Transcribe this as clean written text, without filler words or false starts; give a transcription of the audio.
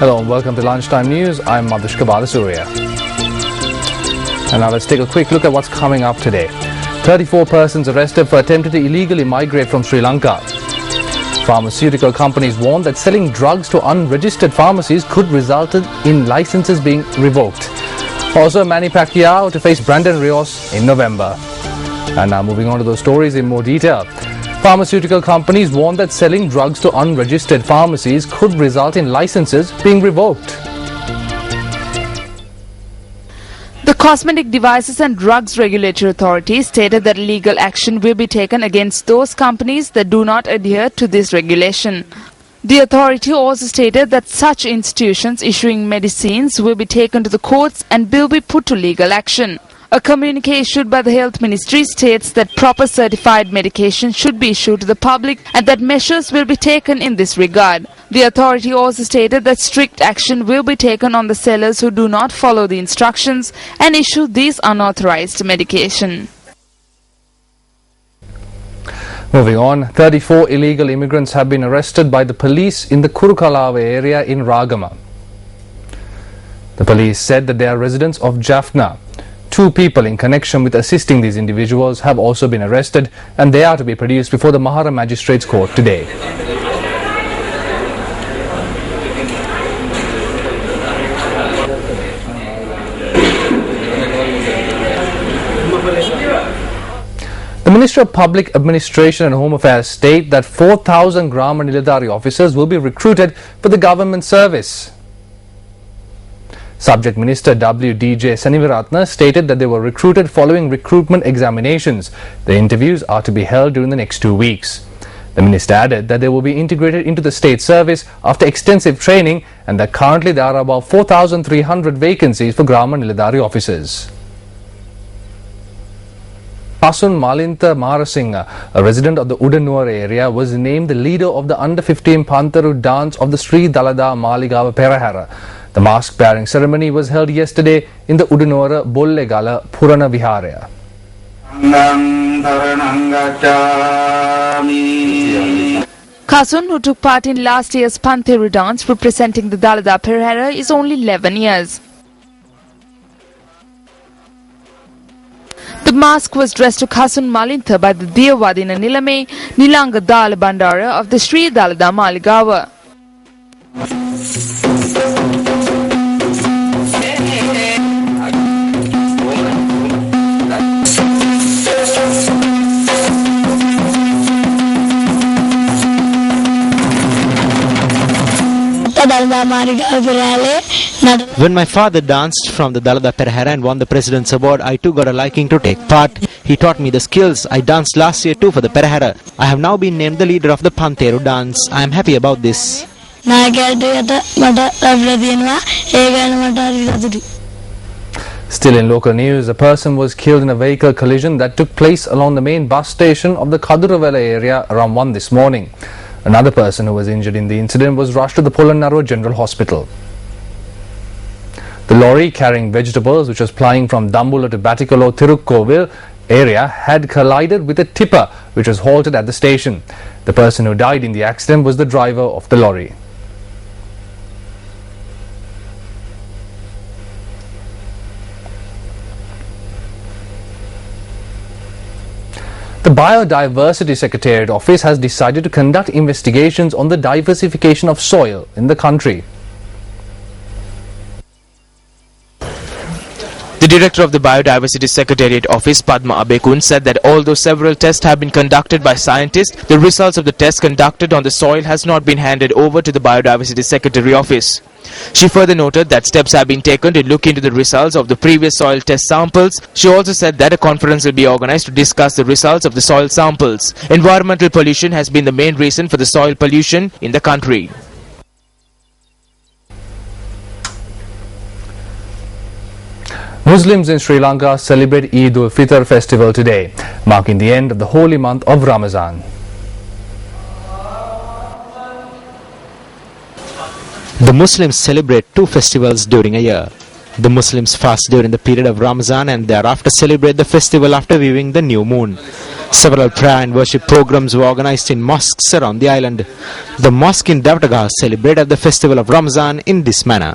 Hello and welcome to Lunchtime News. I'm Madhushka Balasuriya. And now let's take a quick look at what's coming up today. 34 persons arrested for attempting to illegally migrate from Sri Lanka. Pharmaceutical companies warn that selling drugs to unregistered pharmacies could result in licenses being revoked. Also, Manny Pacquiao to face Brandon Rios in November. And now moving on to those stories in more detail. Pharmaceutical companies warn that selling drugs to unregistered pharmacies could result in licenses being revoked. The Cosmetic Devices and Drugs Regulatory Authority stated that legal action will be taken against those companies that do not adhere to this regulation. The authority also stated that such institutions issuing medicines will be taken to the courts and will be put to legal action. A communique issued by the Health Ministry states that proper certified medication should be issued to the public and that measures will be taken in this regard. The authority also stated that strict action will be taken on the sellers who do not follow the instructions and issue these unauthorized medication. Moving on, 34 illegal immigrants have been arrested by the police in the Kurukalawa area in Ragama. The police said that they are residents of Jaffna. 2 people in connection with assisting these individuals have also been arrested and they are to be produced before the Mahara Magistrates Court today. The Ministry of Public Administration and Home Affairs state that 4,000 Grama Niladhari officers will be recruited for the government service. Subject Minister W.D.J. Seniviratna stated that they were recruited following recruitment examinations. The interviews are to be held during the next 2 weeks. The minister added that they will be integrated into the state service after extensive training and that currently there are about 4,300 vacancies for Grama Niladhari officers. Kasun Malintha Marasinghe, a resident of the Udanuwara area, was named the leader of the under-15 Pantaru dance of the Sri Dalada Maligawa Perahara. The mask-bearing ceremony was held yesterday in the Udanuwara Bollegala Purana Viharaya. Kasun, who took part in last year's Pantheru dance representing the Dalada Perahara, is only 11 years. The mask was dressed to Kasun Malintha by the Devawadina Nilame Nilanga Dala Bandara of the Sri Dalada Maligawa. When my father danced from the Dalada Perahara and won the President's Award, I too got a liking to take part. He taught me the skills. I danced last year too for the Perahara. I have now been named the leader of the Pantheru dance. I am happy about this. Still in local news, a person was killed in a vehicle collision that took place along the main bus station of the Kaduravela area around 1 this morning. Another person who was injured in the incident was rushed to the Polonnaruwa General Hospital. The lorry carrying vegetables, which was plying from Dambulla to Batikolo Tirukkovil area, had collided with a tipper which was halted at the station. The person who died in the accident was the driver of the lorry. The Biodiversity Secretariat Office has decided to conduct investigations on the diversification of soil in the country. The director of the Biodiversity Secretariat Office, Padma Abekun, said that although several tests have been conducted by scientists, the results of the tests conducted on the soil has not been handed over to the Biodiversity Secretary Office. She further noted that steps have been taken to look into the results of the previous soil test samples. She also said that a conference will be organized to discuss the results of the soil samples. Environmental pollution has been the main reason for the soil pollution in the country. Muslims in Sri Lanka celebrate Eid ul-Fitr festival today, marking the end of the holy month of Ramadan. The Muslims celebrate 2 festivals during a year. The Muslims fast during the period of Ramazan and thereafter celebrate the festival after viewing the new moon. Several prayer and worship programs were organized in mosques around the island. The mosque in Davtagah celebrated the festival of Ramazan in this manner.